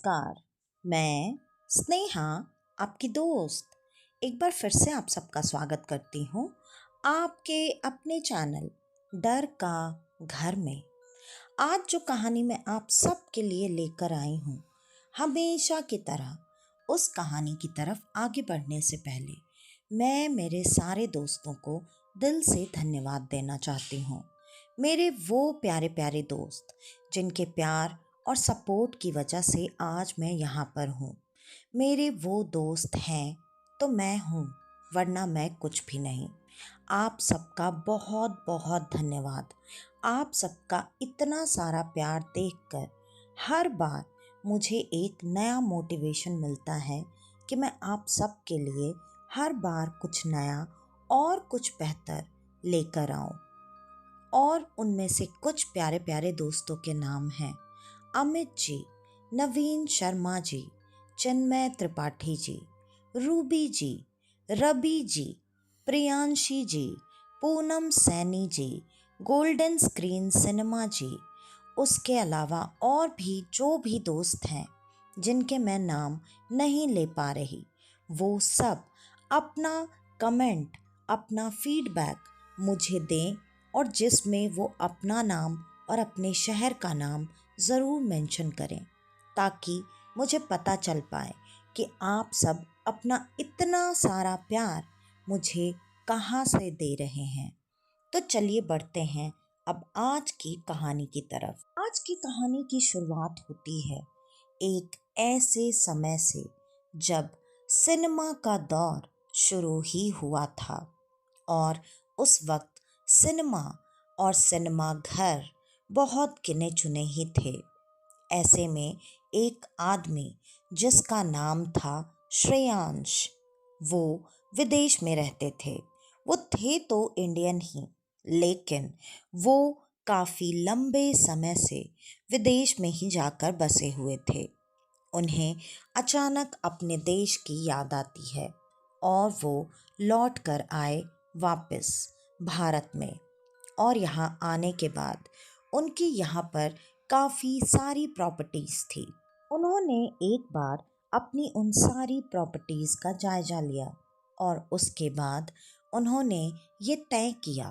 नमस्कार। मैं स्नेहा, आपकी दोस्त, एक बार फिर से आप सबका स्वागत करती हूँ आपके अपने चैनल डर का घर में। आज जो कहानी मैं आप सबके लिए लेकर आई हूँ, हमेशा की तरह उस कहानी की तरफ आगे बढ़ने से पहले मैं मेरे सारे दोस्तों को दिल से धन्यवाद देना चाहती हूँ। मेरे वो प्यारे प्यारे दोस्त जिनके प्यार और सपोर्ट की वजह से आज मैं यहाँ पर हूँ। मेरे वो दोस्त हैं तो मैं हूँ, वरना मैं कुछ भी नहीं। आप सबका बहुत बहुत धन्यवाद। आप सबका इतना सारा प्यार देखकर हर बार मुझे एक नया मोटिवेशन मिलता है कि मैं आप सब के लिए हर बार कुछ नया और कुछ बेहतर लेकर आऊँ। और उनमें से कुछ प्यारे प्यारे दोस्तों के नाम हैं अमित जी, नवीन शर्मा जी, चिन्मय त्रिपाठी जी, रूबी जी, रवि जी, प्रियांशी जी, Poonam Saini ji, golden screen cinema जी। उसके अलावा और भी जो भी दोस्त हैं जिनके मैं नाम नहीं ले पा रही, वो सब अपना कमेंट, अपना फीडबैक मुझे दें और जिसमें वो अपना नाम और अपने शहर का नाम ज़रूर मेंशन करें, ताकि मुझे पता चल पाए कि आप सब अपना इतना सारा प्यार मुझे कहाँ से दे रहे हैं। तो चलिए बढ़ते हैं अब आज की कहानी की तरफ। आज की कहानी की शुरुआत होती है एक ऐसे समय से जब सिनेमा का दौर शुरू ही हुआ था और उस वक्त सिनेमा और सिनेमा घर बहुत गिने चुने ही थे। ऐसे में एक आदमी जिसका नाम था श्रेयांश, वो विदेश में रहते थे। वो थे तो इंडियन ही, लेकिन वो काफ़ी लंबे समय से विदेश में ही जाकर बसे हुए थे। उन्हें अचानक अपने देश की याद आती है और वो लौट कर आए वापस भारत में। और यहाँ आने के बाद उनकी यहाँ पर काफ़ी सारी प्रॉपर्टीज़ थी। उन्होंने एक बार अपनी उन सारी प्रॉपर्टीज़ का जायज़ा लिया और उसके बाद उन्होंने ये तय किया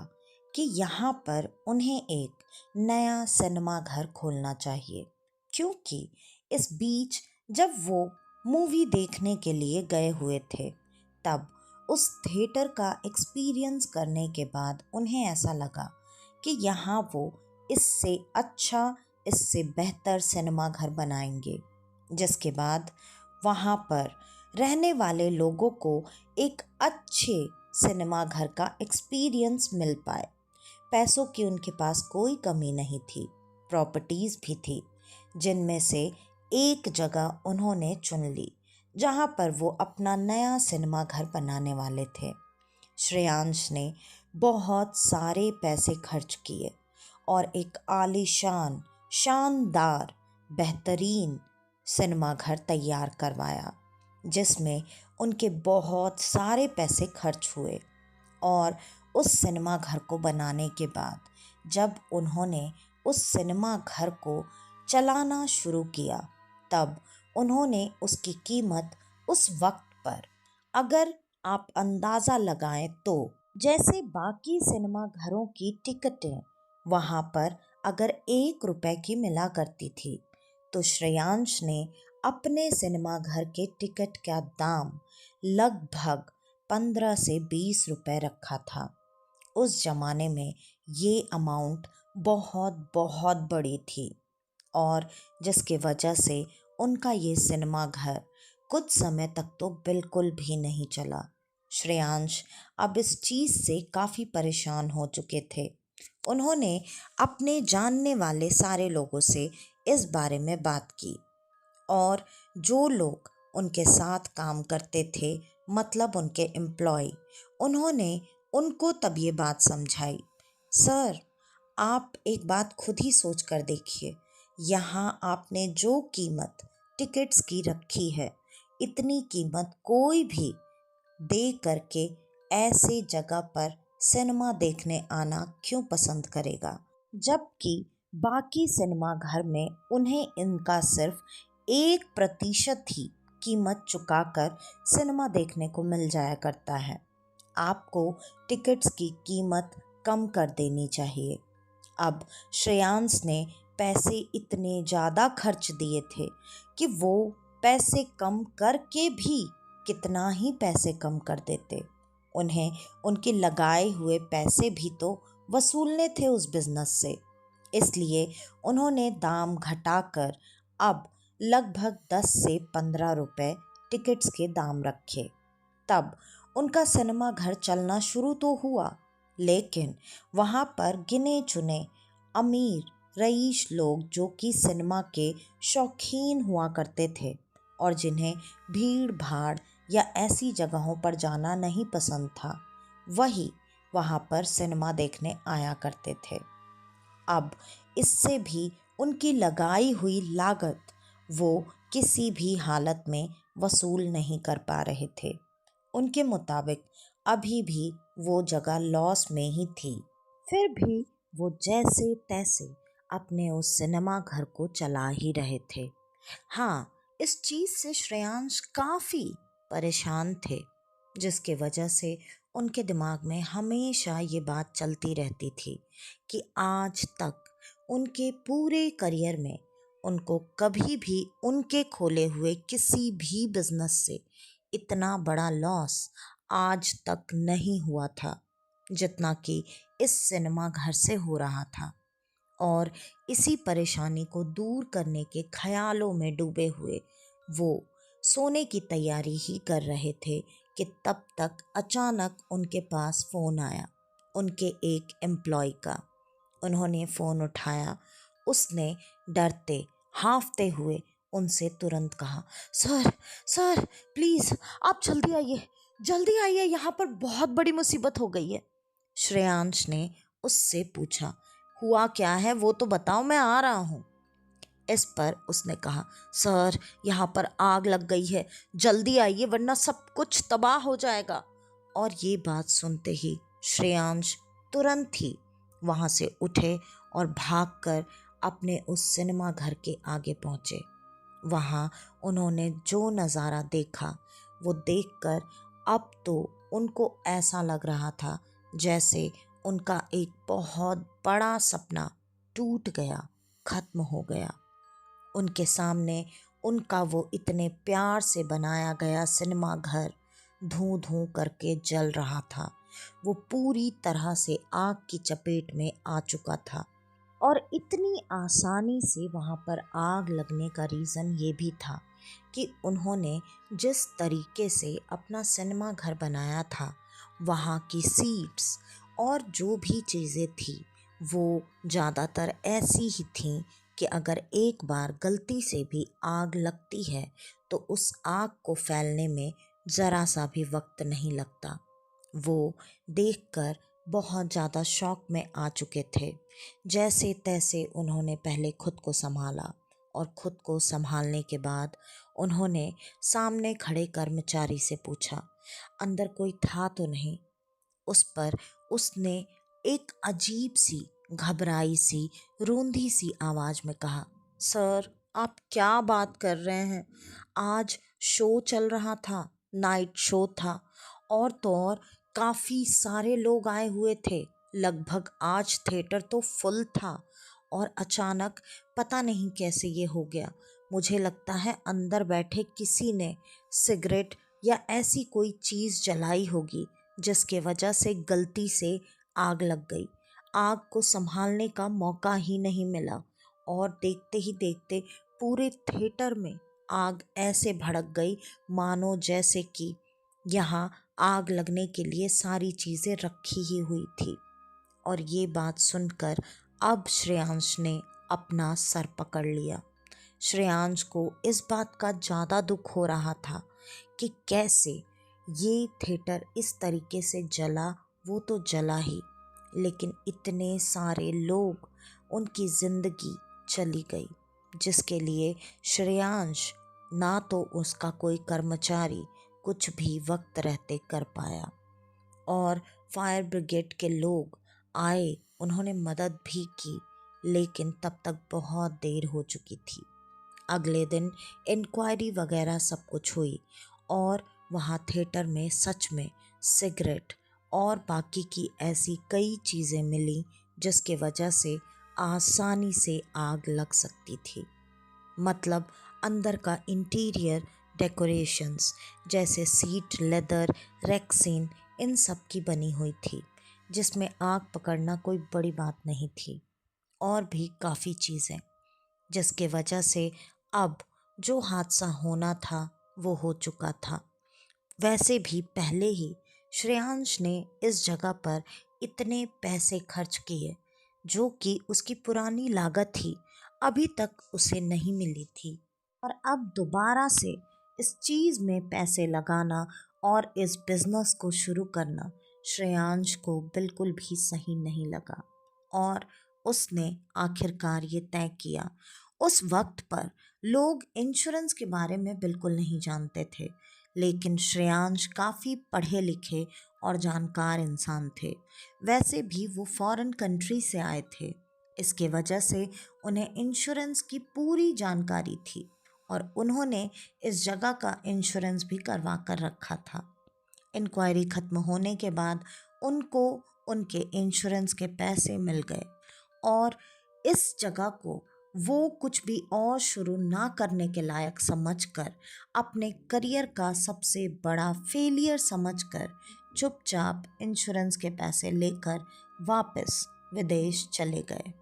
कि यहाँ पर उन्हें एक नया सिनेमा घर खोलना चाहिए, क्योंकि इस बीच जब वो मूवी देखने के लिए गए हुए थे, तब उस थिएटर का एक्सपीरियंस करने के बाद उन्हें ऐसा लगा कि यहाँ वो इससे अच्छा, इससे बेहतर सिनेमा घर बनाएंगे, जिसके बाद वहाँ पर रहने वाले लोगों को एक अच्छे सिनेमा घर का एक्सपीरियंस मिल पाए। पैसों की उनके पास कोई कमी नहीं थी, प्रॉपर्टीज़ भी थी, जिनमें से एक जगह उन्होंने चुन ली जहाँ पर वो अपना नया सिनेमा घर बनाने वाले थे। श्रेयांश ने बहुत सारे पैसे खर्च किए और एक आलीशान, शानदार, बेहतरीन सिनेमा घर तैयार करवाया, जिसमें उनके बहुत सारे पैसे खर्च हुए। और उस सिनेमा घर को बनाने के बाद जब उन्होंने उस सिनेमा घर को चलाना शुरू किया, तब उन्होंने उसकी कीमत उस वक्त पर, अगर आप अंदाज़ा लगाएं तो, जैसे बाकी सिनेमा घरों की टिकटें वहाँ पर अगर 1 रुपए की मिला करती थी, तो श्रेयांश ने अपने सिनेमा घर के टिकट का दाम लगभग 15 से 20 रुपए रखा था। उस ज़माने में ये अमाउंट बहुत बहुत बड़ी थी और जिसके वजह से उनका ये सिनेमा घर कुछ समय तक तो बिल्कुल भी नहीं चला। श्रेयांश अब इस चीज़ से काफ़ी परेशान हो चुके थे। उन्होंने अपने जानने वाले सारे लोगों से इस बारे में बात की और जो लोग उनके साथ काम करते थे, मतलब उनके एम्प्लॉय, उन्होंने उनको तब ये बात समझाई। सर, आप एक बात खुद ही सोच कर देखिए, यहाँ आपने जो कीमत टिकट्स की रखी है, इतनी कीमत कोई भी दे करके ऐसे जगह पर सिनेमा देखने आना क्यों पसंद करेगा, जबकि बाकी सिनेमा घर में उन्हें इनका सिर्फ 1% ही कीमत चुकाकर सिनेमा देखने को मिल जाया करता है। आपको टिकट्स की कीमत कम कर देनी चाहिए। अब श्रेयांश ने पैसे इतने ज़्यादा खर्च दिए थे कि वो पैसे कम करके भी कितना ही पैसे कम कर देते। उन्हें उनके लगाए हुए पैसे भी तो वसूलने थे उस बिजनेस से। इसलिए उन्होंने दाम घटाकर अब लगभग 10 से 15 रुपए टिकट्स के दाम रखे। तब उनका सिनेमा घर चलना शुरू तो हुआ, लेकिन वहाँ पर गिने चुने अमीर रईस लोग जो कि सिनेमा के शौकीन हुआ करते थे और जिन्हें भीड़ भाड़ या ऐसी जगहों पर जाना नहीं पसंद था, वही वहाँ पर सिनेमा देखने आया करते थे। अब इससे भी उनकी लगाई हुई लागत वो किसी भी हालत में वसूल नहीं कर पा रहे थे। उनके मुताबिक अभी भी वो जगह लॉस में ही थी। फिर भी वो जैसे तैसे अपने उस सिनेमा घर को चला ही रहे थे। हाँ, इस चीज़ से श्रेयांश काफ़ी परेशान थे, जिसके वजह से उनके दिमाग में हमेशा ये बात चलती रहती थी कि आज तक उनके पूरे करियर में उनको कभी भी उनके खोले हुए किसी भी बिजनेस से इतना बड़ा लॉस आज तक नहीं हुआ था जितना कि इस सिनेमा घर से हो रहा था। और इसी परेशानी को दूर करने के ख्यालों में डूबे हुए वो सोने की तैयारी ही कर रहे थे कि तब तक अचानक उनके पास फ़ोन आया, उनके एक एम्प्लॉय का। उन्होंने फ़ोन उठाया। उसने डरते हाँफते हुए उनसे तुरंत कहा, सर सर प्लीज़ आप जल्दी आइए, यहाँ पर बहुत बड़ी मुसीबत हो गई है। श्रेयांश ने उससे पूछा, हुआ क्या है वो तो बताओ, मैं आ रहा हूँ। इस पर उसने कहा, सर यहाँ पर आग लग गई है, जल्दी आइए वरना सब कुछ तबाह हो जाएगा। और ये बात सुनते ही श्रेयांश तुरंत ही वहाँ से उठे और भागकर अपने उस सिनेमा घर के आगे पहुँचे। वहाँ उन्होंने जो नज़ारा देखा वो देखकर अब तो उनको ऐसा लग रहा था जैसे उनका एक बहुत बड़ा सपना टूट गया, खत्म हो गया। उनके सामने उनका वो इतने प्यार से बनाया गया सिनेमा घर धूं धूं करके जल रहा था। वो पूरी तरह से आग की चपेट में आ चुका था। और इतनी आसानी से वहाँ पर आग लगने का रीज़न ये भी था कि उन्होंने जिस तरीके से अपना सिनेमा घर बनाया था, वहाँ की सीट्स और जो भी चीज़ें थी वो ज़्यादातर ऐसी ही थीं कि अगर एक बार गलती से भी आग लगती है तो उस आग को फैलने में ज़रा सा भी वक्त नहीं लगता। वो देखकर बहुत ज़्यादा शॉक में आ चुके थे। जैसे तैसे उन्होंने पहले खुद को संभाला और खुद को संभालने के बाद उन्होंने सामने खड़े कर्मचारी से पूछा, अंदर कोई था तो नहीं? उस पर उसने एक अजीब सी घबराई सी रूंधी सी आवाज़ में कहा, सर आप क्या बात कर रहे हैं? आज शो चल रहा था, नाइट शो था, और तो और काफ़ी सारे लोग आए हुए थे। लगभग आज थिएटर तो फुल था और अचानक पता नहीं कैसे ये हो गया। मुझे लगता है अंदर बैठे किसी ने सिगरेट या ऐसी कोई चीज़ जलाई होगी जिसके वजह से गलती से आग लग गई। आग को संभालने का मौका ही नहीं मिला और देखते ही देखते पूरे थिएटर में आग ऐसे भड़क गई मानो जैसे कि यहाँ आग लगने के लिए सारी चीज़ें रखी ही हुई थी। और ये बात सुनकर अब श्रेयांश ने अपना सर पकड़ लिया। श्रेयांश को इस बात का ज़्यादा दुख हो रहा था कि कैसे ये थिएटर इस तरीके से जला, वो तो जला ही, लेकिन इतने सारे लोग, उनकी ज़िंदगी चली गई जिसके लिए श्रेयांश ना तो उसका कोई कर्मचारी कुछ भी वक्त रहते कर पाया। और फायर ब्रिगेड के लोग आए, उन्होंने मदद भी की, लेकिन तब तक बहुत देर हो चुकी थी। अगले दिन इंक्वायरी वगैरह सब कुछ हुई और वहाँ थिएटर में सच में सिगरेट और बाकी की ऐसी कई चीज़ें मिली जिसके वजह से आसानी से आग लग सकती थी। मतलब अंदर का इंटीरियर डेकोरेशंस जैसे सीट, लेदर, रेक्सीन इन सब की बनी हुई थी जिसमें आग पकड़ना कोई बड़ी बात नहीं थी। और भी काफ़ी चीज़ें जिसके वजह से अब जो हादसा होना था वो हो चुका था। वैसे भी पहले ही श्रेयांश ने इस जगह पर इतने पैसे खर्च किए जो कि उसकी पुरानी लागत थी, अभी तक उसे नहीं मिली थी। और अब दोबारा से इस चीज़ में पैसे लगाना और इस बिज़नेस को शुरू करना श्रेयांश को बिल्कुल भी सही नहीं लगा और उसने आखिरकार ये तय किया। उस वक्त पर लोग इंश्योरेंस के बारे में बिल्कुल नहीं जानते थे, लेकिन श्रेयांश काफ़ी पढ़े लिखे और जानकार इंसान थे। वैसे भी वो फॉरेन कंट्री से आए थे, इसके वजह से उन्हें इंश्योरेंस की पूरी जानकारी थी और उन्होंने इस जगह का इंश्योरेंस भी करवा कर रखा था। इंक्वायरी ख़त्म होने के बाद उनको उनके इंश्योरेंस के पैसे मिल गए और इस जगह को वो कुछ भी और शुरू ना करने के लायक समझकर, अपने करियर का सबसे बड़ा फेलियर समझकर चुपचाप इंश्योरेंस के पैसे लेकर वापस विदेश चले गए।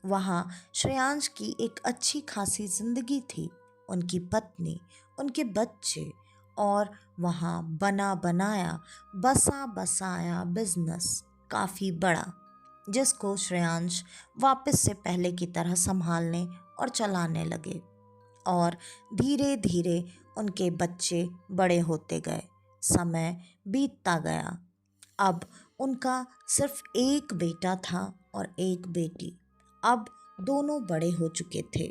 वहाँ श्रेयांश की एक अच्छी खासी जिंदगी थी, उनकी पत्नी, उनके बच्चे और वहाँ बना बनाया बसा बसाया बिजनेस काफ़ी बड़ा जिसको श्रेयांश वापस से पहले की तरह संभालने और चलाने लगे। और धीरे धीरे उनके बच्चे बड़े होते गए, समय बीतता गया। अब उनका सिर्फ एक बेटा था और एक बेटी। अब दोनों बड़े हो चुके थे।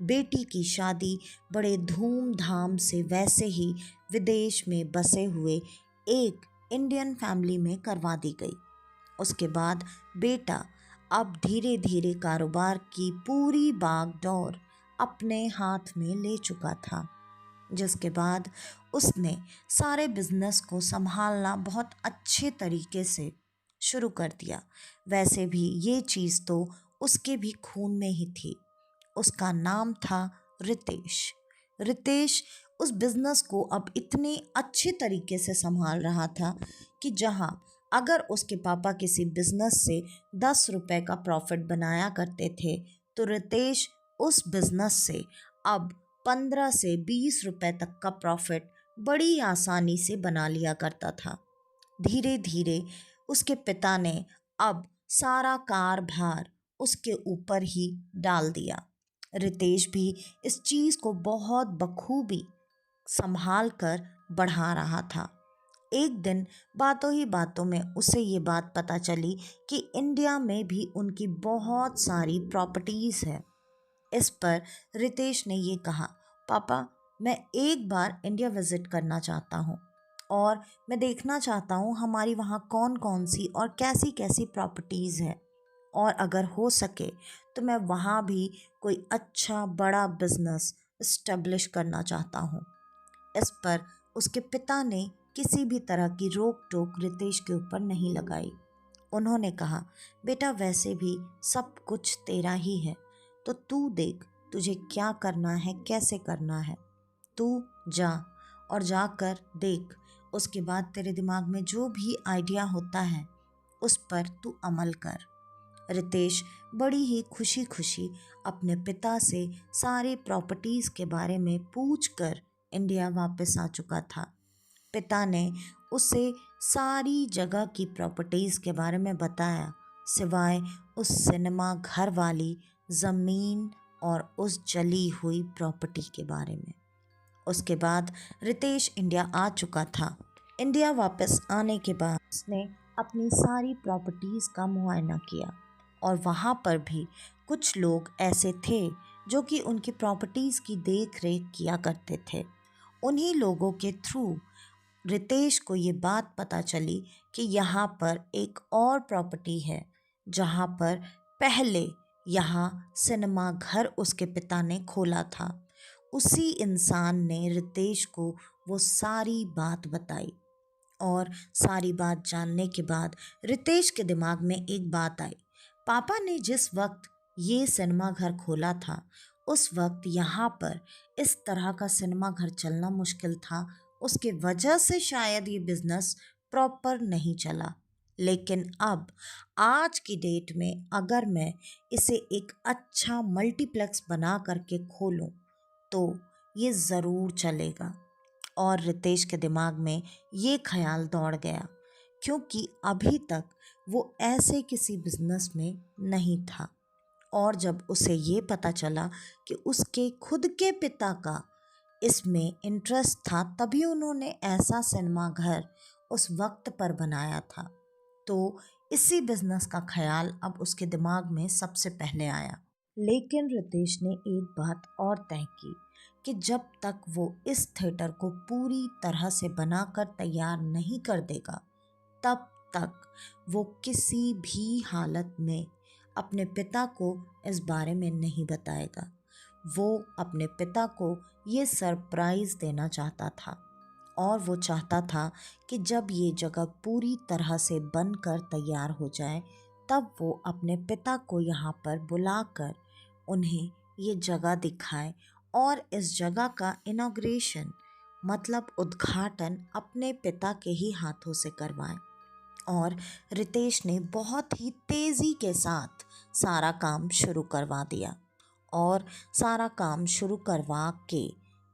बेटी की शादी बड़े धूमधाम से वैसे ही विदेश में बसे हुए एक इंडियन फैमिली में करवा दी गई। उसके बाद बेटा अब धीरे धीरे कारोबार की पूरी बागडोर अपने हाथ में ले चुका था, जिसके बाद उसने सारे बिजनेस को संभालना बहुत अच्छे तरीके से शुरू कर दिया। वैसे भी ये चीज़ तो उसके भी खून में ही थी। उसका नाम था रितेश। रितेश उस बिजनेस को अब इतने अच्छे तरीके से संभाल रहा था कि जहां अगर उसके पापा किसी बिजनेस से 10 रुपए का प्रॉफिट बनाया करते थे तो रितेश उस बिजनेस से अब 15 से 20 रुपए तक का प्रॉफिट बड़ी आसानी से बना लिया करता था। धीरे धीरे उसके पिता ने अब सारा कारभार उसके ऊपर ही डाल दिया। रितेश भी इस चीज़ को बहुत बखूबी संभाल कर बढ़ा रहा था। एक दिन बातों ही बातों में उसे ये बात पता चली कि इंडिया में भी उनकी बहुत सारी प्रॉपर्टीज़ है। इस पर रितेश ने ये कहा, पापा मैं एक बार इंडिया विज़िट करना चाहता हूँ और मैं देखना चाहता हूँ हमारी वहाँ कौन कौन सी और कैसी कैसी प्रॉपर्टीज़ है, और अगर हो सके तो मैं वहाँ भी कोई अच्छा बड़ा बिजनेस इस्टेब्लिश करना चाहता हूँ। इस पर उसके पिता ने किसी भी तरह की रोक टोक रितेश के ऊपर नहीं लगाई। उन्होंने कहा, बेटा वैसे भी सब कुछ तेरा ही है, तो तू देख तुझे क्या करना है, कैसे करना है, तू जा और जाकर देख। उसके बाद तेरे दिमाग में जो भी आइडिया होता है उस पर तू अमल कर। रितेश बड़ी ही खुशी खुशी अपने पिता से सारे प्रॉपर्टीज़ के बारे में पूछकर इंडिया वापस आ चुका था। पिता ने उसे सारी जगह की प्रॉपर्टीज़ के बारे में बताया, सिवाय उस सिनेमा घर वाली ज़मीन और उस जली हुई प्रॉपर्टी के बारे में। उसके बाद रितेश इंडिया आ चुका था। इंडिया वापस आने के बाद उसने अपनी सारी प्रॉपर्टीज़ का मुआयना किया और वहाँ पर भी कुछ लोग ऐसे थे जो कि उनकी प्रॉपर्टीज़ की देख रेख किया करते थे। उन्हीं लोगों के थ्रू रितेश को ये बात पता चली कि यहाँ पर एक और प्रॉपर्टी है जहाँ पर पहले यहाँ सिनेमा घर उसके पिता ने खोला था। उसी इंसान ने रितेश को वो सारी बात बताई। और सारी बात जानने के बाद रितेश के दिमाग में एक बात आई। पापा ने जिस वक्त ये सिनेमा घर खोला था, उस वक्त यहाँ पर इस तरह का सिनेमा घर चलना मुश्किल था। उसके वजह से शायद ये बिजनेस प्रॉपर नहीं चला। लेकिन अब आज की डेट में अगर मैं इसे एक अच्छा मल्टीप्लेक्स बना करके खोलूं तो ये ज़रूर चलेगा। और रितेश के दिमाग में ये ख्याल दौड़ गया, क्योंकि अभी तक वो ऐसे किसी बिजनेस में नहीं था। और जब उसे ये पता चला कि उसके खुद के पिता का इसमें इंटरेस्ट था, तभी उन्होंने ऐसा सिनेमा घर उस वक्त पर बनाया था। तो इसी बिजनेस का ख्याल अब उसके दिमाग में सबसे पहले आया। लेकिन रितेश ने एक बात और तय की कि जब तक वो इस थिएटर को पूरी तरह से बनाकर तैयार नहीं कर देगा, तब तक वो किसी भी हालत में अपने पिता को इस बारे में नहीं बताएगा। वो अपने पिता को ये सरप्राइज़ देना चाहता था। और वो चाहता था कि जब ये जगह पूरी तरह से बनकर तैयार हो जाए, तब वो अपने पिता को यहाँ पर बुलाकर उन्हें ये जगह दिखाए और इस जगह का इनॉग्रेशन मतलब उद्घाटन अपने पिता के ही हाथों से करवाए। और रितेश ने बहुत ही तेज़ी के साथ सारा काम शुरू करवा दिया। और सारा काम शुरू करवा के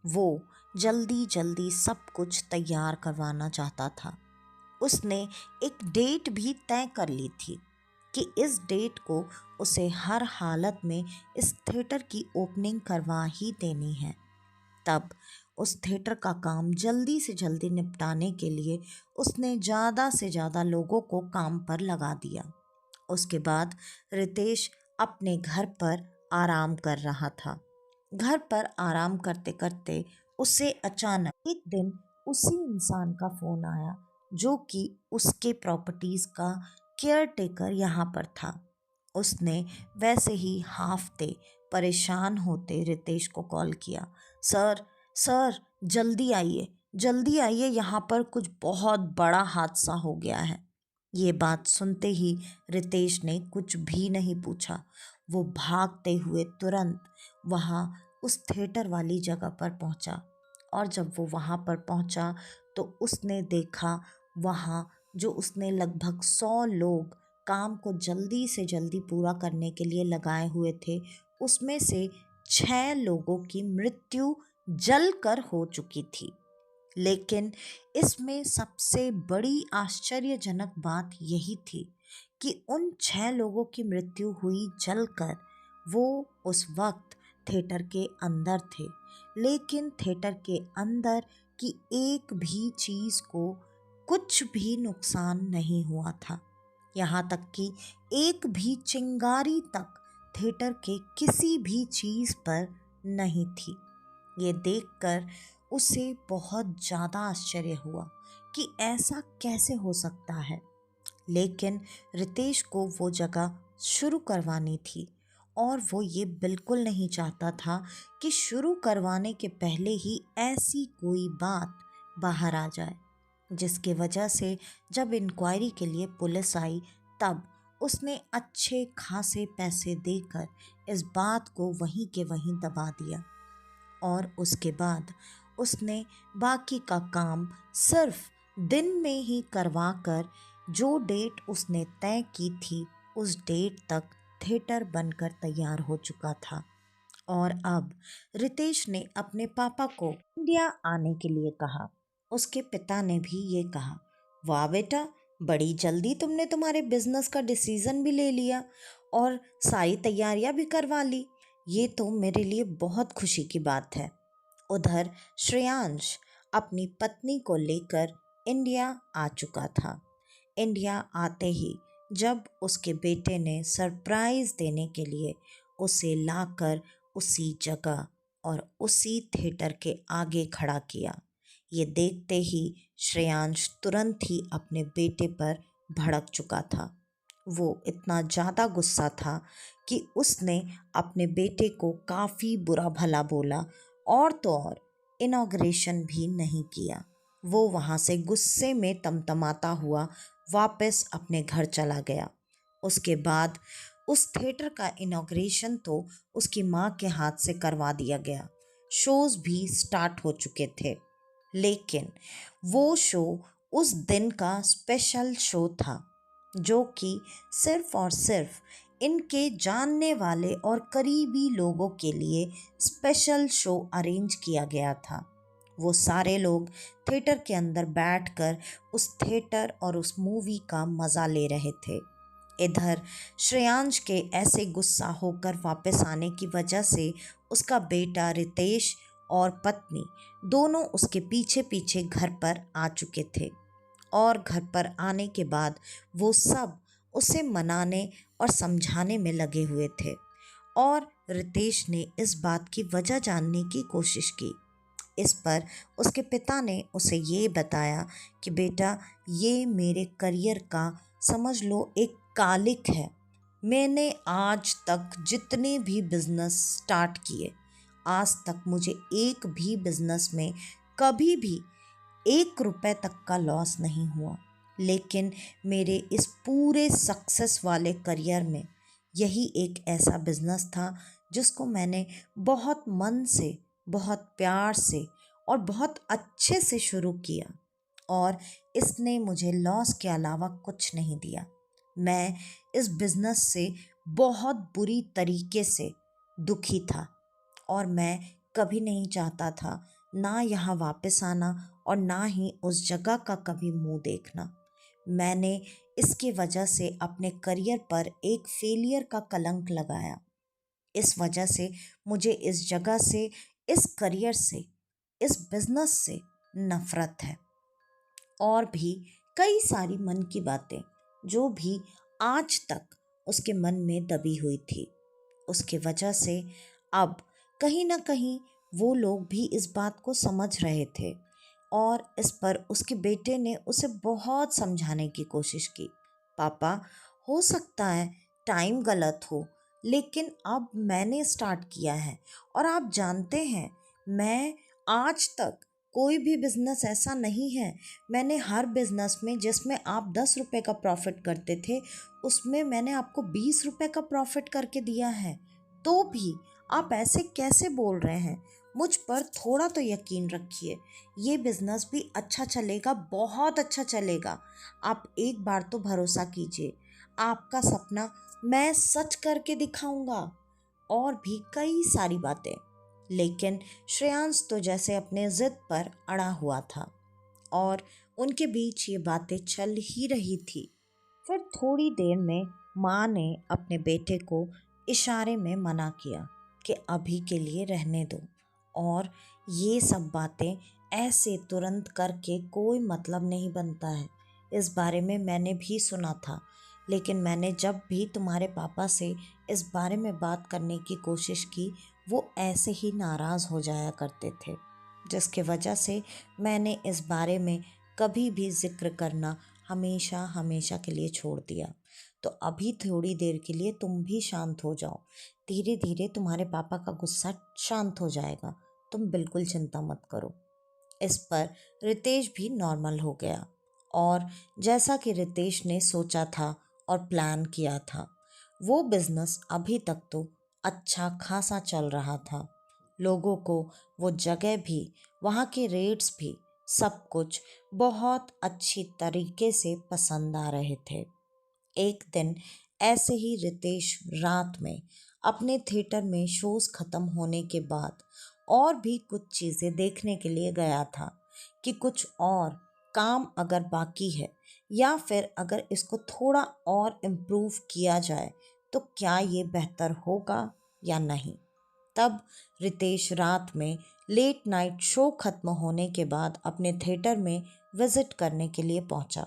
वो जल्दी जल्दी सब कुछ तैयार करवाना चाहता था। उसने एक डेट भी तय कर ली थी कि इस डेट को उसे हर हालत में इस थिएटर की ओपनिंग करवा ही देनी है। तब उस थिएटर का काम जल्दी से जल्दी निपटाने के लिए उसने ज़्यादा से ज़्यादा लोगों को काम पर लगा दिया। उसके बाद रितेश अपने घर पर आराम कर रहा था। घर पर आराम करते करते उसे अचानक एक दिन उसी इंसान का फ़ोन आया जो कि उसके प्रॉपर्टीज़ का केयर टेकर यहाँ पर था। उसने वैसे ही हाफते परेशान होते रितेश को कॉल किया। सर सर, जल्दी आइए, यहाँ पर कुछ बहुत बड़ा हादसा हो गया है। ये बात सुनते ही रितेश ने कुछ भी नहीं पूछा। वो भागते हुए तुरंत वहाँ उस थिएटर वाली जगह पर पहुँचा। और जब वो वहाँ पर पहुँचा तो उसने देखा वहाँ जो उसने लगभग 100 लोग काम को जल्दी से जल्दी पूरा करने के लिए लगाए हुए थे, उसमें से 6 लोगों की मृत्यु जलकर हो चुकी थी। लेकिन इसमें सबसे बड़ी आश्चर्यजनक बात यही थी कि उन 6 लोगों की मृत्यु हुई जलकर। वो उस वक्त थिएटर के अंदर थे, लेकिन थिएटर के अंदर की एक भी चीज़ को कुछ भी नुकसान नहीं हुआ था। यहाँ तक कि एक भी चिंगारी तक थिएटर के किसी भी चीज़ पर नहीं थी। ये देखकर उसे बहुत ज़्यादा आश्चर्य हुआ कि ऐसा कैसे हो सकता है। लेकिन रितेश को वो जगह शुरू करवानी थी और वो ये बिल्कुल नहीं चाहता था कि शुरू करवाने के पहले ही ऐसी कोई बात बाहर आ जाए, जिसके वजह से जब इंक्वायरी के लिए पुलिस आई तब उसने अच्छे खासे पैसे देकर इस बात को वहीं के वहीं दबा दिया। और उसके बाद उसने बाकी का काम सिर्फ दिन में ही करवा कर जो डेट उसने तय की थी उस डेट तक थिएटर बनकर तैयार हो चुका था। और अब रितेश ने अपने पापा को इंडिया आने के लिए कहा। उसके पिता ने भी ये कहा, वाह बेटा, बड़ी जल्दी तुमने तुम्हारे बिजनेस का डिसीज़न भी ले लिया और सारी तैयारियां भी करवा ली। ये तो मेरे लिए बहुत खुशी की बात है। उधर श्रेयांश अपनी पत्नी को लेकर इंडिया आ चुका था। इंडिया आते ही जब उसके बेटे ने सरप्राइज़ देने के लिए उसे लाकर उसी जगह और उसी थिएटर के आगे खड़ा किया, ये देखते ही श्रेयांश तुरंत ही अपने बेटे पर भड़क चुका था। वो इतना ज़्यादा गुस्सा था कि उसने अपने बेटे को काफ़ी बुरा भला बोला और तो और इनॉग्रेशन भी नहीं किया। वो वहाँ से गुस्से में तमतमाता हुआ वापस अपने घर चला गया। उसके बाद उस थिएटर का इनॉग्रेशन तो उसकी माँ के हाथ से करवा दिया गया। शोज़ भी स्टार्ट हो चुके थे, लेकिन वो शो उस दिन का स्पेशल शो था, जो कि सिर्फ और सिर्फ इनके जानने वाले और करीबी लोगों के लिए स्पेशल शो अरेंज किया गया था। वो सारे लोग थिएटर के अंदर बैठकर उस थिएटर और उस मूवी का मज़ा ले रहे थे। इधर श्रेयांश के ऐसे गुस्सा होकर वापस आने की वजह से उसका बेटा रितेश और पत्नी दोनों उसके पीछे पीछे घर पर आ चुके थे, और घर पर आने के बाद वो सब उसे मनाने और समझाने में लगे हुए थे। और रितेश ने इस बात की वजह जानने की कोशिश की। इस पर उसके पिता ने उसे ये बताया कि बेटा, ये मेरे करियर का समझ लो एक कालिक है। मैंने आज तक जितने भी बिजनेस स्टार्ट किए, आज तक मुझे एक भी बिजनेस में कभी भी 1 रुपए तक का लॉस नहीं हुआ। लेकिन मेरे इस पूरे सक्सेस वाले करियर में यही एक ऐसा बिजनेस था जिसको मैंने बहुत मन से, बहुत प्यार से और बहुत अच्छे से शुरू किया, और इसने मुझे लॉस के अलावा कुछ नहीं दिया। मैं इस बिजनेस से बहुत बुरी तरीके से दुखी था, और मैं कभी नहीं चाहता था ना यहाँ वापस आना और ना ही उस जगह का कभी मुंह देखना। मैंने इसकी वजह से अपने करियर पर एक फेलियर का कलंक लगाया। इस वजह से मुझे इस जगह से, इस करियर से, इस बिजनेस से नफरत है। और भी कई सारी मन की बातें जो भी आज तक उसके मन में दबी हुई थी। उसके वजह से अब कहीं ना कहीं वो लोग भी इस बात को समझ रहे थे, और इस पर उसके बेटे ने उसे बहुत समझाने की कोशिश की। पापा, हो सकता है टाइम गलत हो, लेकिन अब मैंने स्टार्ट किया है, और आप जानते हैं मैं आज तक कोई भी बिजनेस ऐसा नहीं है, मैंने हर बिजनेस में जिसमें आप 10 रुपए का प्रॉफिट करते थे, उसमें मैंने आपको 20 रुपए का प्रॉफिट करके दिया है। तो भी आप ऐसे कैसे बोल रहे हैं? मुझ पर थोड़ा तो यकीन रखिए, ये बिजनेस भी अच्छा चलेगा, बहुत अच्छा चलेगा। आप एक बार तो भरोसा कीजिए, आपका सपना मैं सच करके दिखाऊंगा। और भी कई सारी बातें। लेकिन श्रेयांश तो जैसे अपने ज़िद पर अड़ा हुआ था, और उनके बीच ये बातें चल ही रही थी। फिर थोड़ी देर में माँ ने अपने बेटे को इशारे में मना किया कि अभी के लिए रहने दो, और ये सब बातें ऐसे तुरंत करके कोई मतलब नहीं बनता है। इस बारे में मैंने भी सुना था, लेकिन मैंने जब भी तुम्हारे पापा से इस बारे में बात करने की कोशिश की, वो ऐसे ही नाराज़ हो जाया करते थे, जिसके वजह से मैंने इस बारे में कभी भी जिक्र करना हमेशा हमेशा के लिए छोड़ दिया। तो अभी थोड़ी देर के लिए तुम भी शांत हो जाओ, धीरे धीरे तुम्हारे पापा का गुस्सा शांत हो जाएगा, तुम बिल्कुल चिंता मत करो। इस पर रितेश भी नॉर्मल हो गया, और जैसा कि रितेश ने सोचा था और प्लान किया था, वो बिजनेस अभी तक तो अच्छा खासा चल रहा था। लोगों को वो जगह भी, वहाँ के रेट्स भी, सब कुछ बहुत अच्छी तरीके से पसंद आ रहे थे। एक दिन ऐसे ही रितेश रात में अपने थिएटर में शोज खत्म होने के बाद और भी कुछ चीज़ें देखने के लिए गया था कि कुछ और काम अगर बाकी है, या फिर अगर इसको थोड़ा और इम्प्रूव किया जाए तो क्या ये बेहतर होगा या नहीं। तब रितेश रात में लेट नाइट शो खत्म होने के बाद अपने थिएटर में विजिट करने के लिए पहुंचा।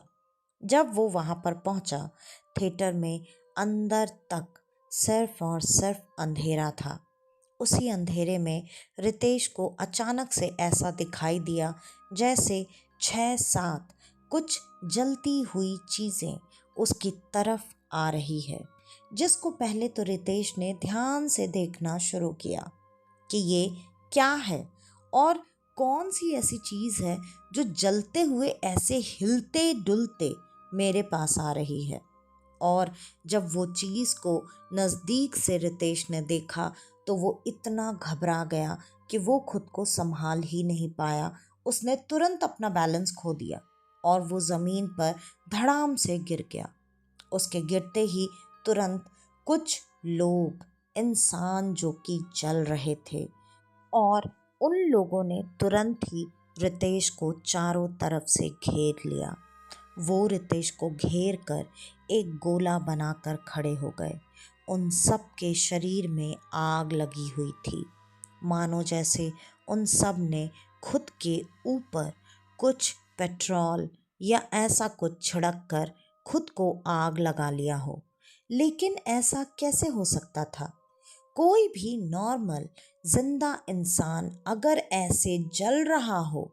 जब वो वहाँ पर पहुंचा, थिएटर में अंदर तक सिर्फ और सिर्फ अंधेरा था। उसी अंधेरे में रितेश को अचानक से ऐसा दिखाई दिया जैसे 6-7 कुछ जलती हुई चीज़ें उसकी तरफ आ रही है, जिसको पहले तो रितेश ने ध्यान से देखना शुरू किया कि ये क्या है और कौन सी ऐसी चीज़ है जो जलते हुए ऐसे हिलते डुलते मेरे पास आ रही है। और जब वो चीज़ को नज़दीक से रितेश ने देखा तो वो इतना घबरा गया कि वो खुद को संभाल ही नहीं पाया। उसने तुरंत अपना बैलेंस खो दिया और वो ज़मीन पर धड़ाम से गिर गया। उसके गिरते ही तुरंत कुछ लोग, इंसान जो कि जल रहे थे, और उन लोगों ने तुरंत ही रितेश को चारों तरफ से घेर लिया। वो रितेश को घेर कर एक गोला बनाकर खड़े हो गए। उन सब के शरीर में आग लगी हुई थी, मानो जैसे उन सब ने खुद के ऊपर कुछ पेट्रोल या ऐसा कुछ छिड़क कर खुद को आग लगा लिया हो। लेकिन ऐसा कैसे हो सकता था? कोई भी नॉर्मल जिंदा इंसान अगर ऐसे जल रहा हो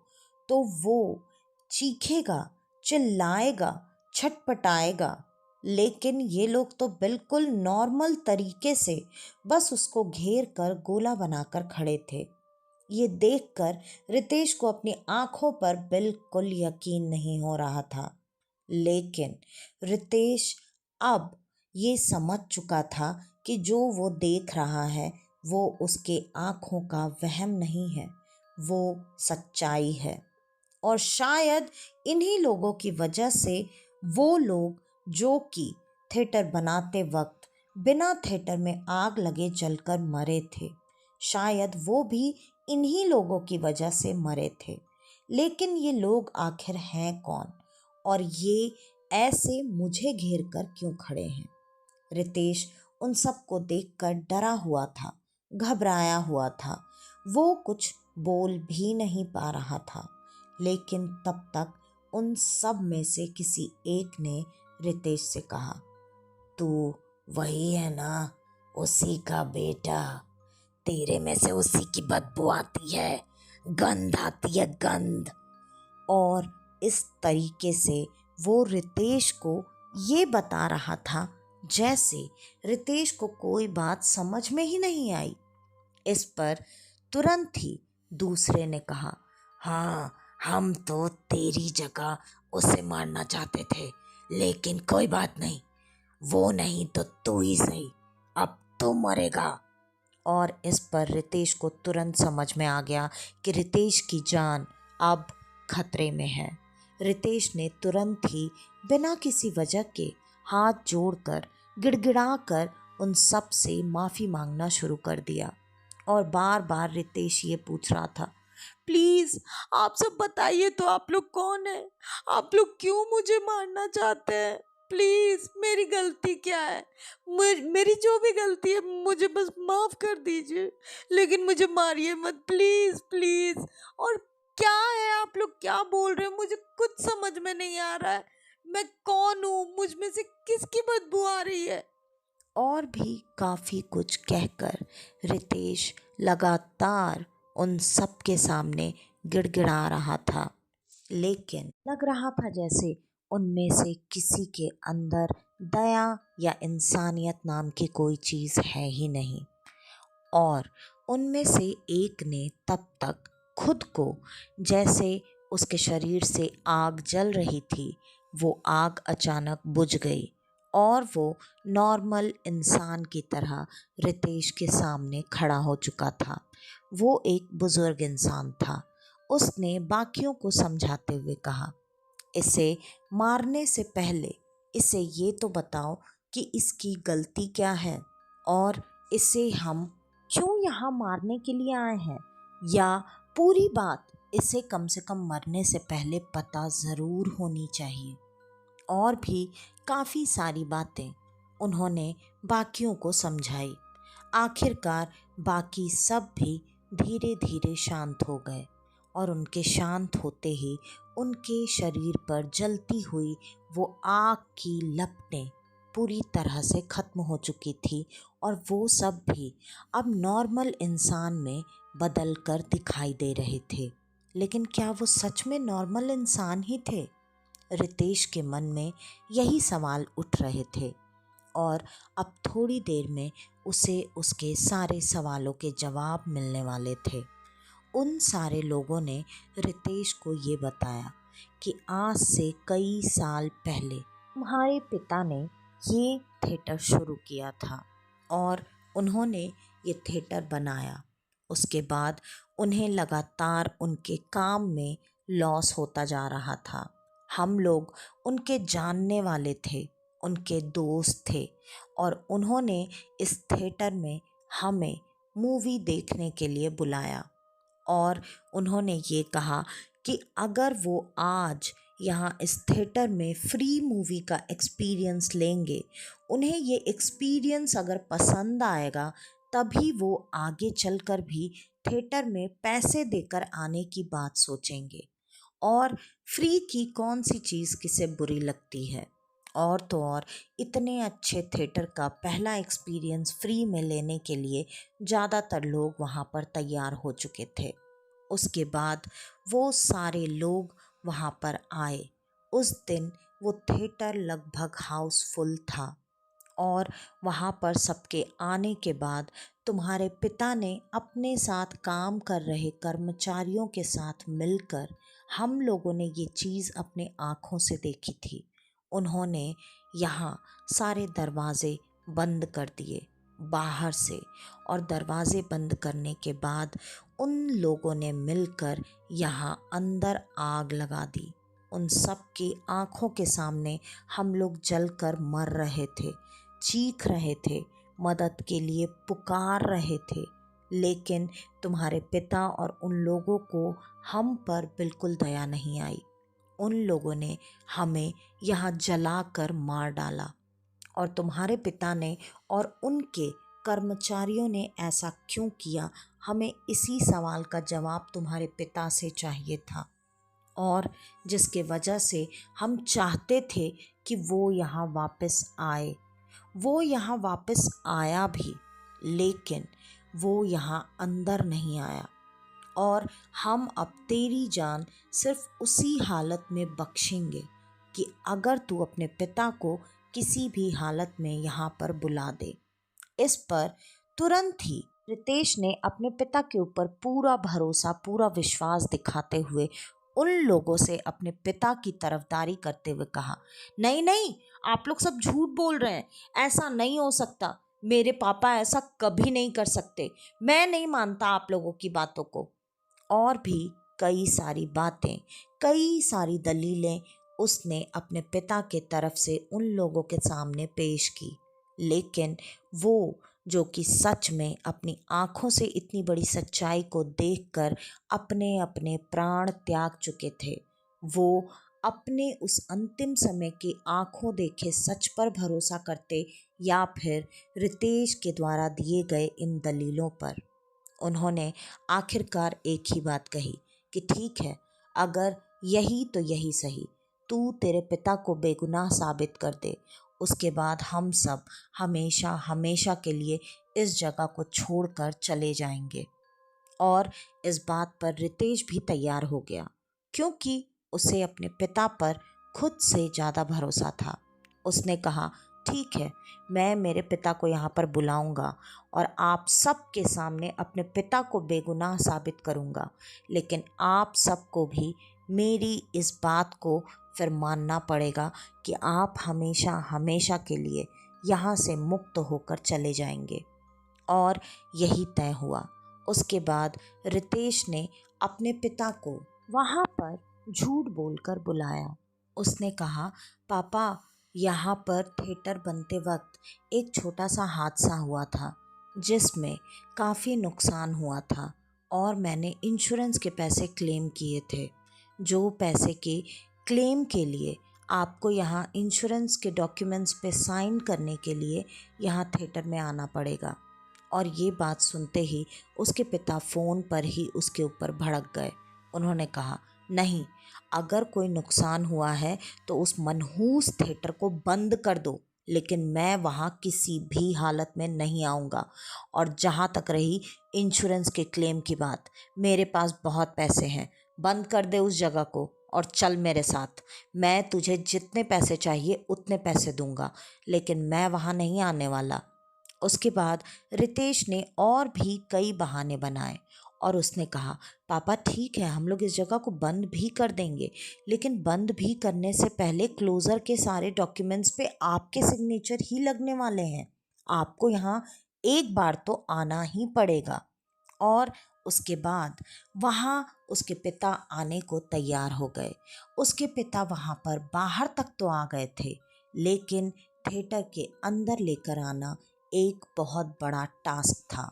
तो वो चीखेगा, चिल्लाएगा, छटपटाएगा। लेकिन ये लोग तो बिल्कुल नॉर्मल तरीके से बस उसको घेर कर गोला बनाकर खड़े थे। ये देखकर रितेश को अपनी आंखों पर बिल्कुल यकीन नहीं हो रहा था। लेकिन रितेश अब ये समझ चुका था कि जो वो देख रहा है वो उसके आंखों का वहम नहीं है, वो सच्चाई है। और शायद इन्हीं लोगों की वजह से वो लोग जो कि थिएटर बनाते वक्त बिना थिएटर में आग लगे जलकर मरे थे, शायद वो भी इन्हीं लोगों की वजह से मरे थे। लेकिन ये लोग आखिर हैं कौन और ये ऐसे मुझे घेर कर क्यों खड़े हैं? रितेश उन सबको देखकर डरा हुआ था, घबराया हुआ था। वो कुछ बोल भी नहीं पा रहा था। लेकिन तब तक उन सब में से किसी एक ने रितेश से कहा, तू वही है ना, उसी का बेटा? तेरे में से उसी की बदबू आती है, गंध आती है, गंध। और इस तरीके से वो रितेश को ये बता रहा था जैसे रितेश को कोई बात समझ में ही नहीं आई। इस पर तुरंत ही दूसरे ने कहा, हाँ, हम तो तेरी जगह उसे मारना चाहते थे, लेकिन कोई बात नहीं, वो नहीं तो तू ही सही, अब तू मरेगा। और इस पर रितेश को तुरंत समझ में आ गया कि रितेश की जान अब खतरे में है। रितेश ने तुरंत ही बिना किसी वजह के हाथ जोड़कर गिड़गिड़ाकर उन सब से माफ़ी मांगना शुरू कर दिया और बार बार रितेश ये पूछ रहा था, प्लीज़ आप सब बताइए तो, आप लोग कौन हैं? आप लोग क्यों मुझे मारना चाहते हैं? प्लीज़ मेरी गलती क्या है? मेरी जो भी गलती है मुझे बस माफ़ कर दीजिए, लेकिन मुझे मारिए मत, प्लीज़ प्लीज़। और क्या है, आप लोग क्या बोल रहे हो? मुझे कुछ समझ में नहीं आ रहा है। मैं कौन हूँ? मुझ में से किसकी बदबू आ रही है? और भी काफ़ी कुछ कहकर रितेश लगातार उन सब के सामने गिड़गिड़ा रहा था। लेकिन लग रहा था जैसे उनमें से किसी के अंदर दया या इंसानियत नाम की कोई चीज़ है ही नहीं। और उनमें से एक ने तब तक खुद को, जैसे उसके शरीर से आग जल रही थी, वो आग अचानक बुझ गई और वो नॉर्मल इंसान की तरह रितेश के सामने खड़ा हो चुका था। वो एक बुज़ुर्ग इंसान था। उसने बाकियों को समझाते हुए कहा, इसे मारने से पहले इसे ये तो बताओ कि इसकी गलती क्या है और इसे हम क्यों यहाँ मारने के लिए आए हैं, या पूरी बात इसे कम से कम मरने से पहले पता ज़रूर होनी चाहिए। और भी काफ़ी सारी बातें उन्होंने बाकियों को समझाई। आखिरकार बाकी सब भी धीरे धीरे शांत हो गए और उनके शांत होते ही उनके शरीर पर जलती हुई वो आग की लपटें पूरी तरह से ख़त्म हो चुकी थी और वो सब भी अब नॉर्मल इंसान में बदल कर दिखाई दे रहे थे। लेकिन क्या वो सच में नॉर्मल इंसान ही थे? रितेश के मन में यही सवाल उठ रहे थे और अब थोड़ी देर में उसे उसके सारे सवालों के जवाब मिलने वाले थे। उन सारे लोगों ने रितेश को ये बताया कि आज से कई साल पहले तुम्हारे पिता ने ये थिएटर शुरू किया था और उन्होंने ये थिएटर बनाया। उसके बाद उन्हें लगातार उनके काम में लॉस होता जा रहा था। हम लोग उनके जानने वाले थे, उनके दोस्त थे और उन्होंने इस थिएटर में हमें मूवी देखने के लिए बुलाया और उन्होंने ये कहा कि अगर वो आज यहाँ इस थिएटर में फ्री मूवी का एक्सपीरियंस लेंगे, उन्हें ये एक्सपीरियंस अगर पसंद आएगा तभी वो आगे चलकर भी थिएटर में पैसे देकर आने की बात सोचेंगे। और फ्री की कौन सी चीज़ किसे बुरी लगती है। और तो और इतने अच्छे थिएटर का पहला एक्सपीरियंस फ्री में लेने के लिए ज़्यादातर लोग वहाँ पर तैयार हो चुके थे। उसके बाद वो सारे लोग वहाँ पर आए। उस दिन वो थिएटर लगभग हाउसफुल था और वहाँ पर सबके आने के बाद तुम्हारे पिता ने अपने साथ काम कर रहे कर्मचारियों के साथ मिलकर हम लोगों ने ये चीज़ अपने आँखों से देखी थी। उन्होंने यहाँ सारे दरवाज़े बंद कर दिए बाहर से और दरवाज़े बंद करने के बाद उन लोगों ने मिलकर यहाँ अंदर आग लगा दी। उन सब की आँखों के सामने हम लोग जलकर मर रहे थे, चीख रहे थे, मदद के लिए पुकार रहे थे, लेकिन तुम्हारे पिता और उन लोगों को हम पर बिल्कुल दया नहीं आई। उन लोगों ने हमें यहाँ जलाकर मार डाला और तुम्हारे पिता ने और उनके कर्मचारियों ने ऐसा क्यों किया, हमें इसी सवाल का जवाब तुम्हारे पिता से चाहिए था और जिसके वजह से हम चाहते थे कि वो यहाँ वापस आए। वो यहाँ वापस आया भी, लेकिन वो यहाँ अंदर नहीं आया और हम अब तेरी जान सिर्फ उसी हालत में बख्शेंगे कि अगर तू अपने पिता को किसी भी हालत में यहाँ पर बुला दे। इस पर तुरंत ही रितेश ने अपने पिता के ऊपर पूरा भरोसा, पूरा विश्वास दिखाते हुए उन लोगों से अपने पिता की तरफदारी करते हुए कहा, नहीं नहीं, आप लोग सब झूठ बोल रहे हैं, ऐसा नहीं हो सकता, मेरे पापा ऐसा कभी नहीं कर सकते, मैं नहीं मानता आप लोगों की बातों को। और भी कई सारी बातें, कई सारी दलीलें उसने अपने पिता के तरफ से उन लोगों के सामने पेश की, लेकिन वो जो कि सच में अपनी आँखों से इतनी बड़ी सच्चाई को देखकर अपने अपने प्राण त्याग चुके थे, वो अपने उस अंतिम समय की आँखों देखे सच पर भरोसा करते या फिर रितेश के द्वारा दिए गए इन दलीलों पर। उन्होंने आखिरकार एक ही बात कही कि ठीक है, अगर यही तो यही सही, तू तेरे पिता को बेगुनाह साबित कर दे, उसके बाद हम सब हमेशा हमेशा के लिए इस जगह को छोड़कर चले जाएंगे। और इस बात पर रितेश भी तैयार हो गया, क्योंकि उसे अपने पिता पर खुद से ज़्यादा भरोसा था। उसने कहा, ठीक है, मैं मेरे पिता को यहाँ पर बुलाऊंगा और आप सबके सामने अपने पिता को बेगुनाह साबित करूंगा, लेकिन आप सबको भी मेरी इस बात को फिर मानना पड़ेगा कि आप हमेशा हमेशा के लिए यहाँ से मुक्त होकर चले जाएंगे। और यही तय हुआ। उसके बाद रितेश ने अपने पिता को वहाँ पर झूठ बोलकर बुलाया। उसने कहा, पापा, यहाँ पर थिएटर बनते वक्त एक छोटा सा हादसा हुआ था जिसमें काफ़ी नुकसान हुआ था और मैंने इंश्योरेंस के पैसे क्लेम किए थे। जो पैसे के क्लेम के लिए आपको यहाँ इंश्योरेंस के डॉक्यूमेंट्स पे साइन करने के लिए यहाँ थिएटर में आना पड़ेगा। और ये बात सुनते ही उसके पिता फ़ोन पर ही उसके ऊपर भड़क गए। उन्होंने कहा, नहीं, अगर कोई नुकसान हुआ है तो उस मनहूस थिएटर को बंद कर दो, लेकिन मैं वहाँ किसी भी हालत में नहीं आऊँगा। और जहाँ तक रही इंश्योरेंस के क्लेम की बात, मेरे पास बहुत पैसे हैं, बंद कर दे उस जगह को और चल मेरे साथ। मैं तुझे जितने पैसे चाहिए उतने पैसे दूंगा, लेकिन मैं वहाँ नहीं आने वाला। उसके बाद रितेश ने और भी कई बहाने बनाए और उसने कहा, पापा ठीक है, हम लोग इस जगह को बंद भी कर देंगे, लेकिन बंद भी करने से पहले क्लोज़र के सारे डॉक्यूमेंट्स पे आपके सिग्नेचर ही लगने वाले हैं। आपको यहाँ एक बार तो आना ही पड़ेगा। और उसके बाद वहाँ उसके पिता आने को तैयार हो गए। उसके पिता वहाँ पर बाहर तक तो आ गए थे, लेकिन थिएटर के अंदर लेकर आना एक बहुत बड़ा टास्क था,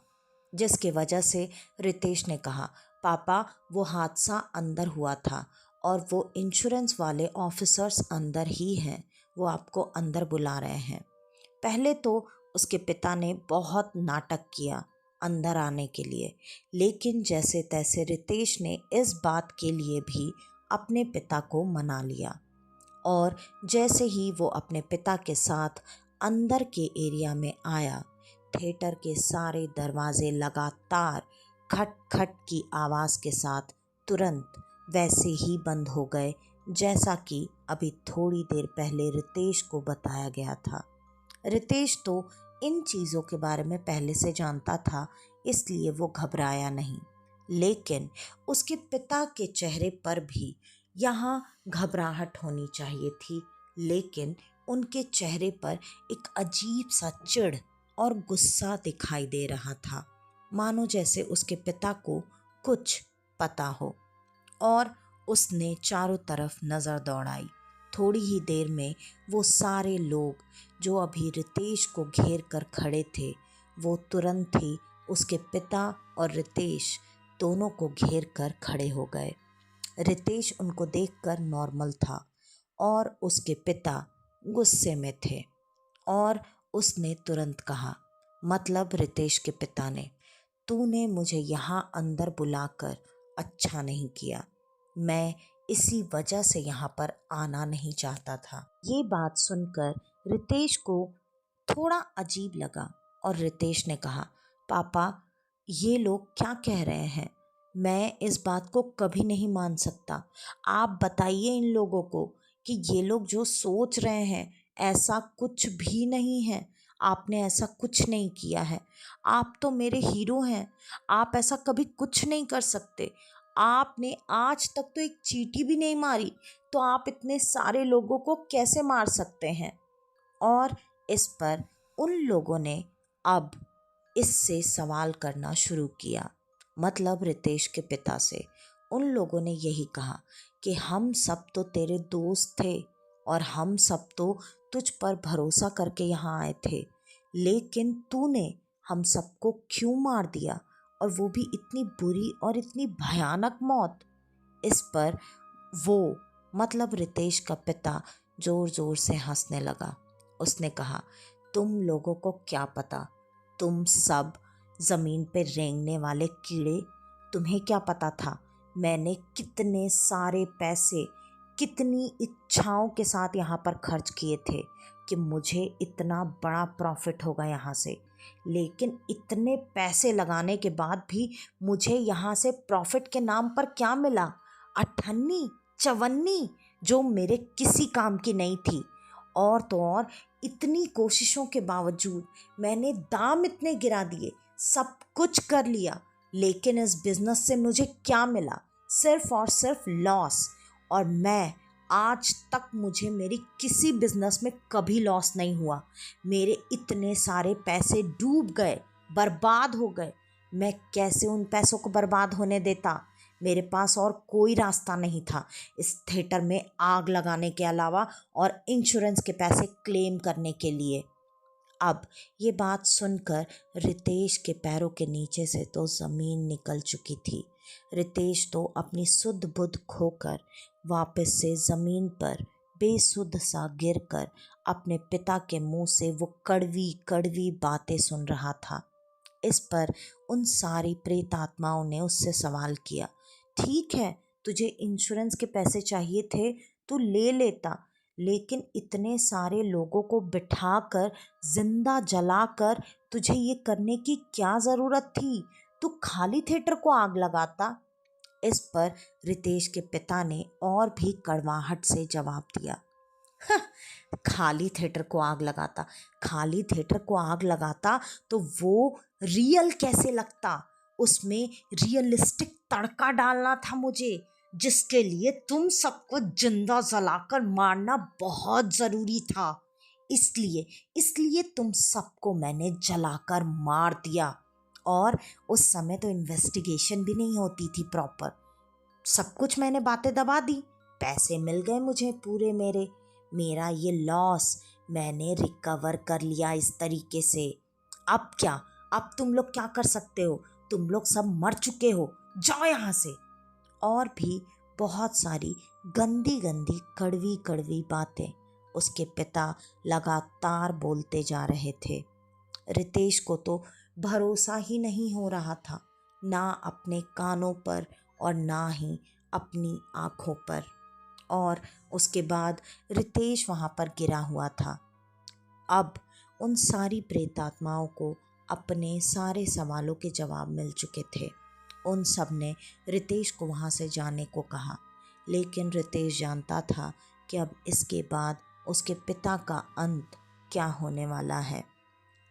जिसके वजह से रितेश ने कहा, पापा वो हादसा अंदर हुआ था और वो इंश्योरेंस वाले ऑफिसर्स अंदर ही हैं, वो आपको अंदर बुला रहे हैं। पहले तो उसके पिता ने बहुत नाटक किया अंदर आने के लिए, लेकिन जैसे तैसे रितेश ने इस बात के लिए भी अपने पिता को मना लिया। और जैसे ही वो अपने पिता के साथ अंदर के एरिया में आया, थिएटर के सारे दरवाजे लगातार खट खट की आवाज़ के साथ तुरंत वैसे ही बंद हो गए, जैसा कि अभी थोड़ी देर पहले रितेश को बताया गया था। रितेश तो इन चीज़ों के बारे में पहले से जानता था, इसलिए वो घबराया नहीं। लेकिन उसके पिता के चेहरे पर भी यहाँ घबराहट होनी चाहिए थी, लेकिन उनके चेहरे पर एक अजीब सा चिढ़ और गुस्सा दिखाई दे रहा था, मानो जैसे उसके पिता को कुछ पता हो। और उसने चारों तरफ नज़र दौड़ाई। थोड़ी ही देर में वो सारे लोग जो अभी रितेश को घेर कर खड़े थे, वो तुरंत ही उसके पिता और रितेश दोनों को घेर कर खड़े हो गए। रितेश उनको देखकर नॉर्मल था और उसके पिता गुस्से में थे। और उसने तुरंत कहा, मतलब रितेश के पिता ने, तूने मुझे यहाँ अंदर बुलाकर अच्छा नहीं किया। मैं इसी वजह से यहाँ पर आना नहीं चाहता था। ये बात सुनकर रितेश को थोड़ा अजीब लगा और रितेश ने कहा, पापा ये लोग क्या कह रहे हैं? मैं इस बात को कभी नहीं मान सकता। आप बताइए इन लोगों को कि ये लोग जो सोच रहे हैं ऐसा कुछ भी नहीं है। आपने ऐसा कुछ नहीं किया है। आप तो मेरे हीरो हैं। आप ऐसा कभी कुछ नहीं कर सकते। आपने आज तक तो एक चींटी भी नहीं मारी, तो आप इतने सारे लोगों को कैसे मार सकते हैं? और इस पर उन लोगों ने अब इससे सवाल करना शुरू किया, मतलब रितेश के पिता से। उन लोगों ने यही कहा कि हम सब तो तेरे दोस्त थे और हम सब तो तुझ पर भरोसा करके यहाँ आए थे, लेकिन तूने हम सबको क्यों मार दिया, और वो भी इतनी बुरी और इतनी भयानक मौत। इस पर वो, मतलब रितेश का पिता, ज़ोर ज़ोर से हंसने लगा। उसने कहा, तुम लोगों को क्या पता, तुम सब ज़मीन पे रेंगने वाले कीड़े, तुम्हें क्या पता था मैंने कितने सारे पैसे, कितनी इच्छाओं के साथ यहाँ पर खर्च किए थे कि मुझे इतना बड़ा प्रॉफिट होगा यहाँ से। लेकिन इतने पैसे लगाने के बाद भी मुझे यहाँ से प्रॉफिट के नाम पर क्या मिला? अठन्नी चवन्नी, जो मेरे किसी काम की नहीं थी। और तो और इतनी कोशिशों के बावजूद मैंने दाम इतने गिरा दिए, सब कुछ कर लिया, लेकिन इस बिज़नेस से मुझे क्या मिला? सिर्फ और सिर्फ लॉस। और मैं आज तक, मुझे मेरी किसी बिज़नेस में कभी लॉस नहीं हुआ। मेरे इतने सारे पैसे डूब गए, बर्बाद हो गए। मैं कैसे उन पैसों को बर्बाद होने देता? मेरे पास और कोई रास्ता नहीं था इस थिएटर में आग लगाने के अलावा और इंश्योरेंस के पैसे क्लेम करने के लिए। अब ये बात सुनकर रितेश के पैरों के नीचे से तो ज़मीन निकल चुकी थी। रितेश तो अपनी सुध बुध खोकर वापस से ज़मीन पर बेसुध सा गिरकर अपने पिता के मुंह से वो कड़वी कड़वी बातें सुन रहा था। इस पर उन सारी प्रेत आत्माओं ने उससे सवाल किया, ठीक है, तुझे इंश्योरेंस के पैसे चाहिए थे तो ले लेता, लेकिन इतने सारे लोगों को बिठाकर जिंदा जलाकर तुझे ये करने की क्या ज़रूरत थी? तू खाली थिएटर को आग लगाता। इस पर रितेश के पिता ने और भी कड़वाहट से जवाब दिया, खाली थिएटर को आग लगाता, खाली थिएटर को आग लगाता तो वो रियल कैसे लगता? उसमें रियलिस्टिक तड़का डालना था मुझे, जिसके लिए तुम सबको जिंदा जलाकर मारना बहुत ज़रूरी था। इसलिए इसलिए तुम सबको मैंने जलाकर मार दिया। और उस समय तो इन्वेस्टिगेशन भी नहीं होती थी प्रॉपर, सब कुछ मैंने बातें दबा दी, पैसे मिल गए मुझे पूरे मेरे, मेरा ये लॉस मैंने रिकवर कर लिया इस तरीके से। अब क्या, अब तुम लोग क्या कर सकते हो, तुम लोग सब मर चुके हो, जाओ यहाँ से। और भी बहुत सारी गंदी गंदी कड़वी कड़वी बातें उसके पिता लगातार बोलते जा रहे थे। रितेश को तो भरोसा ही नहीं हो रहा था, ना अपने कानों पर और ना ही अपनी आँखों पर। और उसके बाद रितेश वहाँ पर गिरा हुआ था। अब उन सारी प्रेतात्माओं को अपने सारे सवालों के जवाब मिल चुके थे। उन सब ने रितेश को वहाँ से जाने को कहा, लेकिन रितेश जानता था कि अब इसके बाद उसके पिता का अंत क्या होने वाला है।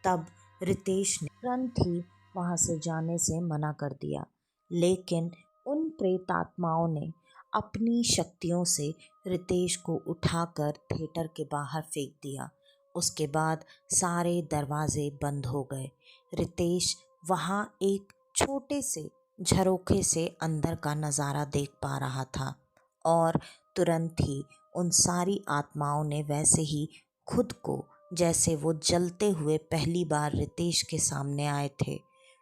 तब रितेश ने तुरंत ही वहाँ से जाने से मना कर दिया, लेकिन उन प्रेतात्माओं ने अपनी शक्तियों से रितेश को उठाकर थिएटर के बाहर फेंक दिया। उसके बाद सारे दरवाजे बंद हो गए। रितेश वहाँ एक छोटे से झरोखे से अंदर का नज़ारा देख पा रहा था, और तुरंत ही उन सारी आत्माओं ने वैसे ही खुद को, जैसे वो जलते हुए पहली बार रितेश के सामने आए थे,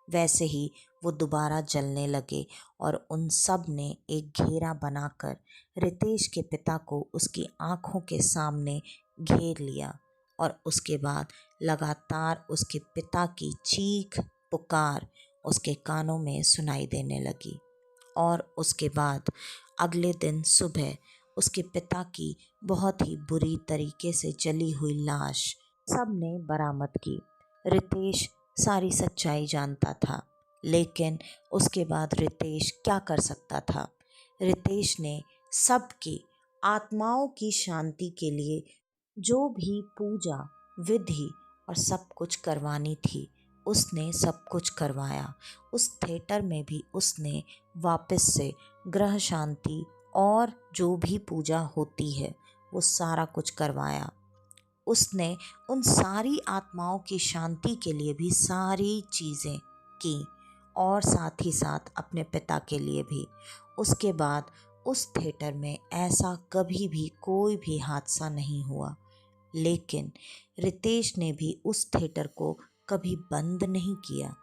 वैसे ही वो दोबारा जलने लगे। और उन सब ने एक घेरा बनाकर रितेश के पिता को उसकी आंखों के सामने घेर लिया। और उसके बाद लगातार उसके पिता की चीख पुकार उसके कानों में सुनाई देने लगी। और उसके बाद अगले दिन सुबह उसके पिता की बहुत ही बुरी तरीके से जली हुई लाश सब ने बरामद की। रितेश सारी सच्चाई जानता था, लेकिन उसके बाद रितेश क्या कर सकता था। रितेश ने सबकी आत्माओं की शांति के लिए जो भी पूजा विधि और सब कुछ करवानी थी, उसने सब कुछ करवाया। उस थिएटर में भी उसने वापस से ग्रह शांति और जो भी पूजा होती है वो सारा कुछ करवाया। उसने उन सारी आत्माओं की शांति के लिए भी सारी चीज़ें की, और साथ ही साथ अपने पिता के लिए भी। उसके बाद उस थिएटर में ऐसा कभी भी कोई भी हादसा नहीं हुआ, लेकिन रितेश ने भी उस थिएटर को कभी बंद नहीं किया।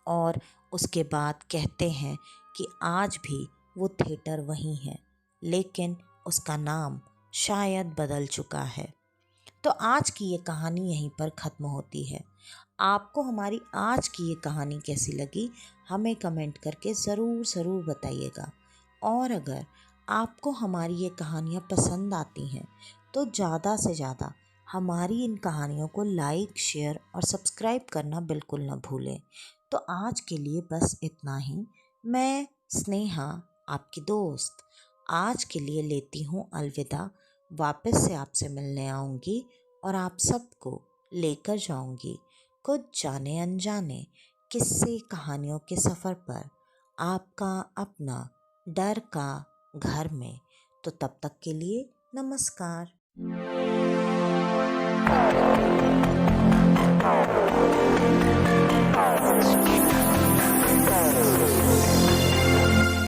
और उसके बाद कहते हैं कि आज भी वो थिएटर वहीं है, लेकिन उसका नाम शायद बदल चुका है। तो आज की ये कहानी यहीं पर ख़त्म होती है। आपको हमारी आज की ये कहानी कैसी लगी, हमें कमेंट करके ज़रूर बताइएगा। और अगर आपको हमारी ये कहानियाँ पसंद आती हैं तो ज़्यादा से ज़्यादा हमारी इन कहानियों को लाइक, शेयर और सब्सक्राइब करना बिल्कुल न भूलें। तो आज के लिए बस इतना ही। मैं स्नेहा, आपकी दोस्त, आज के लिए लेती हूँ अलविदा। वापस से आपसे मिलने आऊँगी और आप सबको लेकर जाऊँगी कुछ जाने अनजाने किस्से कहानियों के सफ़र पर, आपका अपना डर का घर में। तो तब तक के लिए नमस्कार।